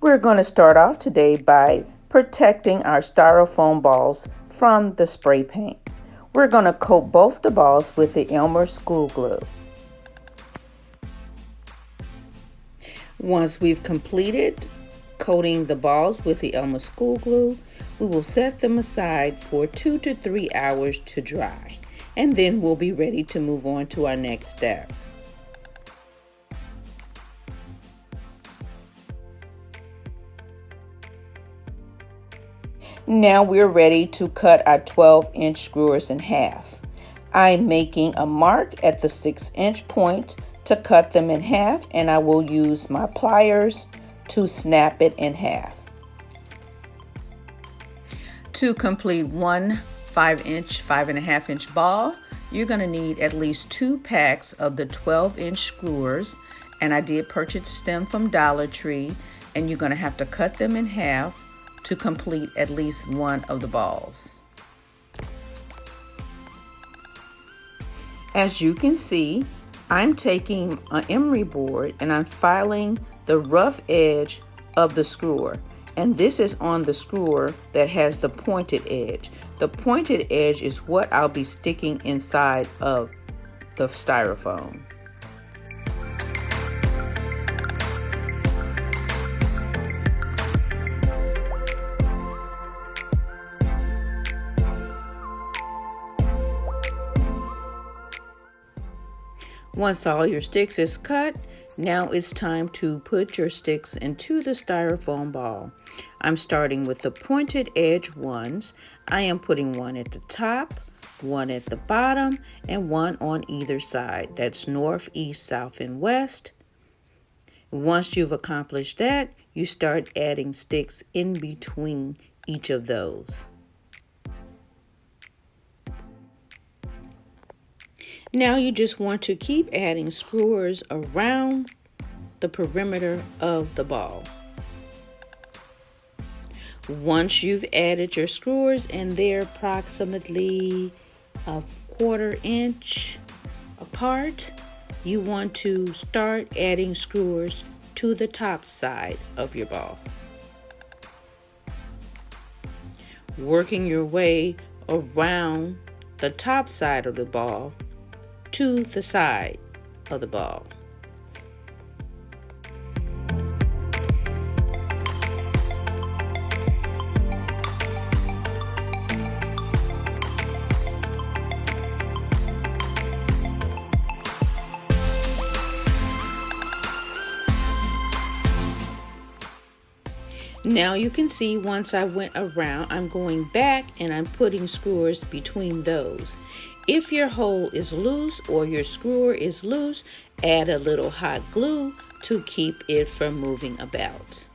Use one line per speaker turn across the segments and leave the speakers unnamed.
We're going to start off today by protecting our styrofoam balls from the spray paint. We're going to coat both the balls with the Elmer school glue. Once we've completed coating the balls with the Elmer school glue, we will set them aside for 2 to 3 hours to dry, and then we'll be ready to move on to our next step. Now we're ready to cut our 12-inch skewers in half. I'm making a mark at the 6-inch point to cut them in half, and I will use my pliers to snap it in half. To complete one 5.5-inch ball, you're going to need at least 2 packs of the 12-inch skewers, and I did purchase them from Dollar Tree, and you're going to have to cut them in half to complete at least one of the balls. As you can see, I'm taking an emery board and I'm filing the rough edge of the skewer, and this is on the skewer that has the pointed edge. The pointed edge is what I'll be sticking inside of the styrofoam. Once all your sticks is cut, now it's time to put your sticks into the styrofoam ball. I'm starting with the pointed edge ones. I am putting one at the top, one at the bottom, and one on either side. That's north, east, south, and west. Once you've accomplished that, you start adding sticks in between each of those. Now you just want to keep adding skewers around the perimeter of the ball. Once you've added your skewers and they're approximately a 1/4 inch apart, you want to start adding skewers to the top side of your ball. Working your way around the top side of the ball to the side of the ball. Now you can see once I went around, I'm going back and I'm putting skewers between those. If your hole is loose or your skewer is loose, add a little hot glue to keep it from moving about.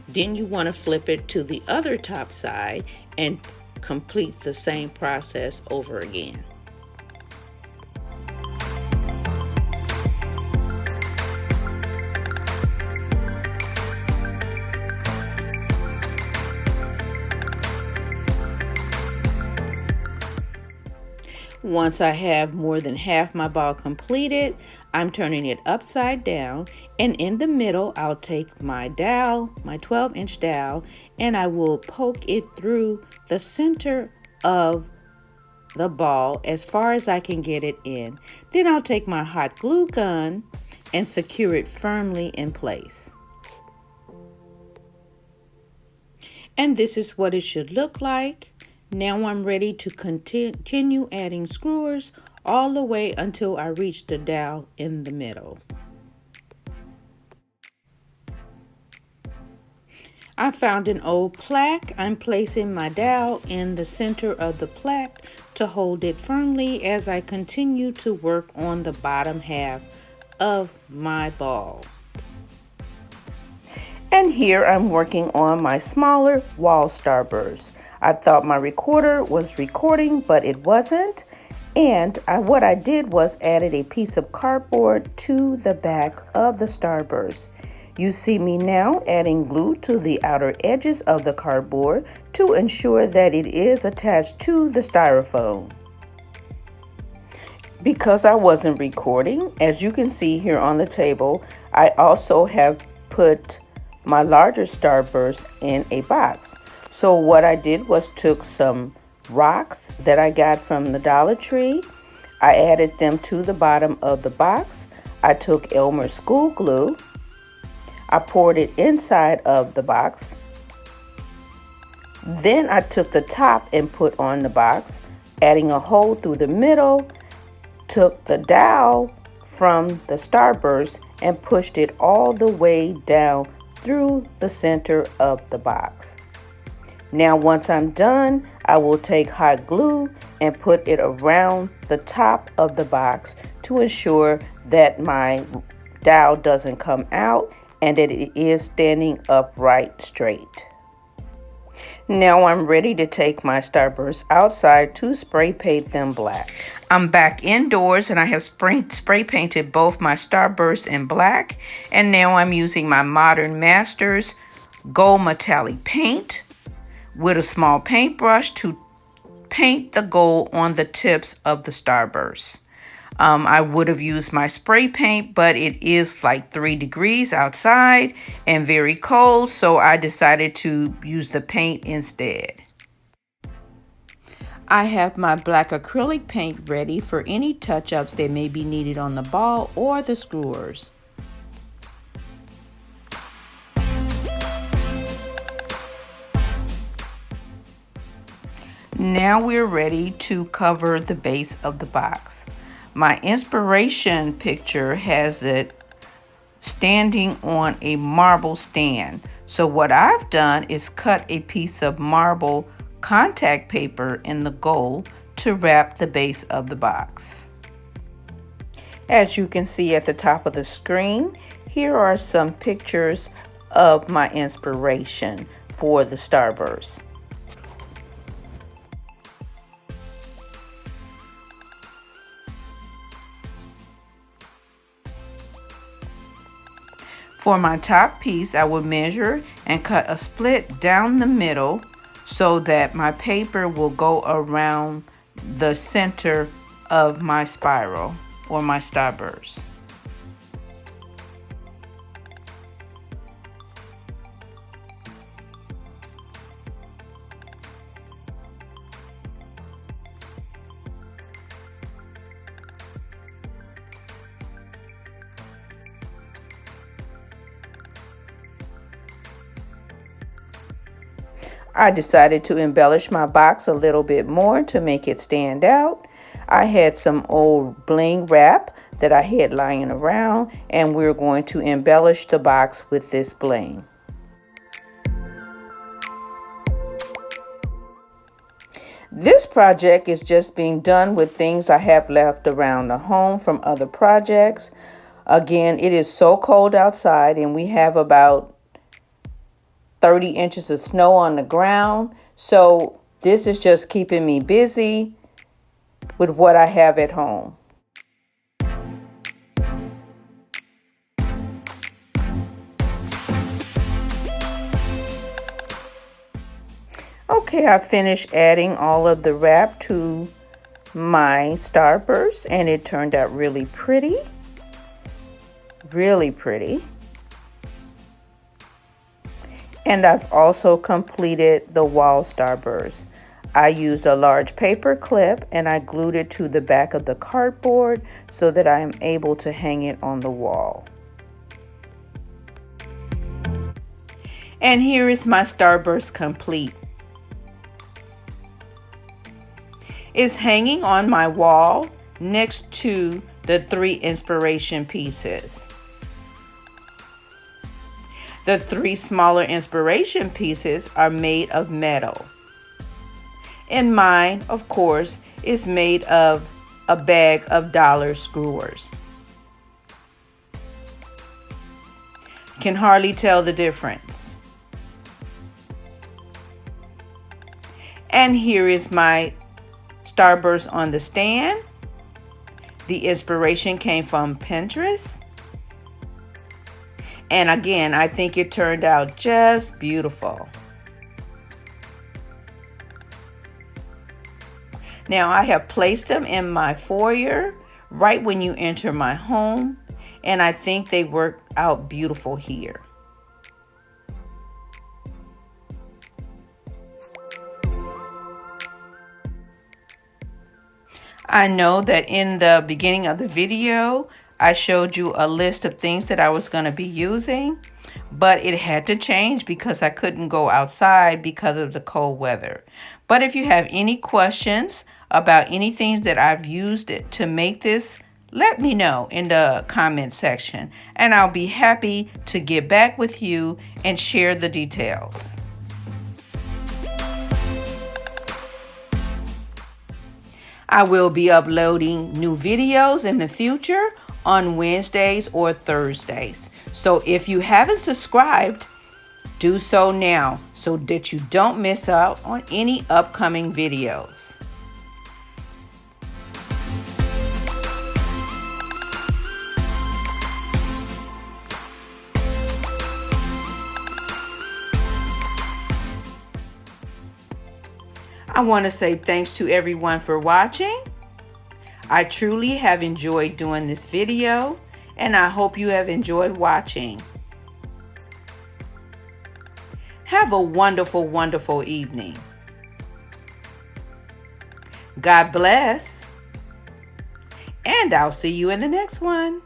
Then you want to flip it to the other top side and complete the same process over again. Once I have more than half my ball completed, I'm turning it upside down, and in the middle I'll take my dowel, my 12-inch dowel, and I will poke it through the center of the ball as far as I can get it in. Then I'll take my hot glue gun and secure it firmly in place. And this is what it should look like. Now I'm ready to continue adding skewers all the way until I reach the dowel in the middle. I found an old plaque. I'm placing my dowel in the center of the plaque to hold it firmly as I continue to work on the bottom half of my ball. And here I'm working on my smaller wall starbursts. I thought my recorder was recording, but it wasn't. And what I did was added a piece of cardboard to the back of the starburst. You see me now adding glue to the outer edges of the cardboard to ensure that it is attached to the styrofoam. Because I wasn't recording, as you can see here on the table, I also have put my larger starburst in a box. So what I did was took some rocks that I got from the Dollar Tree. I added them to the bottom of the box. I took Elmer's school glue. I poured it inside of the box. Then I took the top and put on the box, adding a hole through the middle, took the dowel from the starburst and pushed it all the way down through the center of the box. Now once I'm done, I will take hot glue and put it around the top of the box to ensure that my dowel doesn't come out and that it is standing upright straight. Now I'm ready to take my starbursts outside to spray paint them black. I'm back indoors and I have spray painted both my starbursts in black, and now I'm using my Modern Masters gold metallic paint with a small paintbrush to paint the gold on the tips of the starbursts. I would have used my spray paint, but it is like 3 degrees outside and very cold, so I decided to use the paint instead. I have my black acrylic paint ready for any touch-ups that may be needed on the ball or the screwers. Now we're ready to cover the base of the box. My inspiration picture has it standing on a marble stand. So what I've done is cut a piece of marble contact paper in the gold to wrap the base of the box. As you can see at the top of the screen, here are some pictures of my inspiration for the starburst. For my top piece, I will measure and cut a split down the middle so that my paper will go around the center of my spiral or my starburst. I decided to embellish my box a little bit more to make it stand out. I had some old bling wrap that I had lying around, and we're going to embellish the box with this bling. This project is just being done with things I have left around the home from other projects. Again, it is so cold outside and we have about 30 inches of snow on the ground. So this is just keeping me busy with what I have at home. Okay, I finished adding all of the wrap to my starburst and it turned out really pretty. Really pretty. And I've also completed the wall starburst. I used a large paper clip and I glued it to the back of the cardboard so that I am able to hang it on the wall. And here is my starburst complete. It's hanging on my wall next to the 3 inspiration pieces. The 3 smaller inspiration pieces are made of metal. And mine, of course, is made of a bag of dollar screwers. Can hardly tell the difference. And here is my starburst on the stand. The inspiration came from Pinterest. And again, I think it turned out just beautiful. Now I have placed them in my foyer right when you enter my home, and I think they work out beautiful here. I know that in the beginning of the video, I showed you a list of things that I was going to be using, but it had to change because I couldn't go outside because of the cold weather. But if you have any questions about anything that I've used to make this, let me know in the comment section, and I'll be happy to get back with you and share the details. I will be uploading new videos in the future on Wednesdays or Thursdays. So if you haven't subscribed, do so now so that you don't miss out on any upcoming videos. I want to say thanks to everyone for watching. I truly have enjoyed doing this video, and I hope you have enjoyed watching. Have a wonderful, wonderful evening. God bless, and I'll see you in the next one.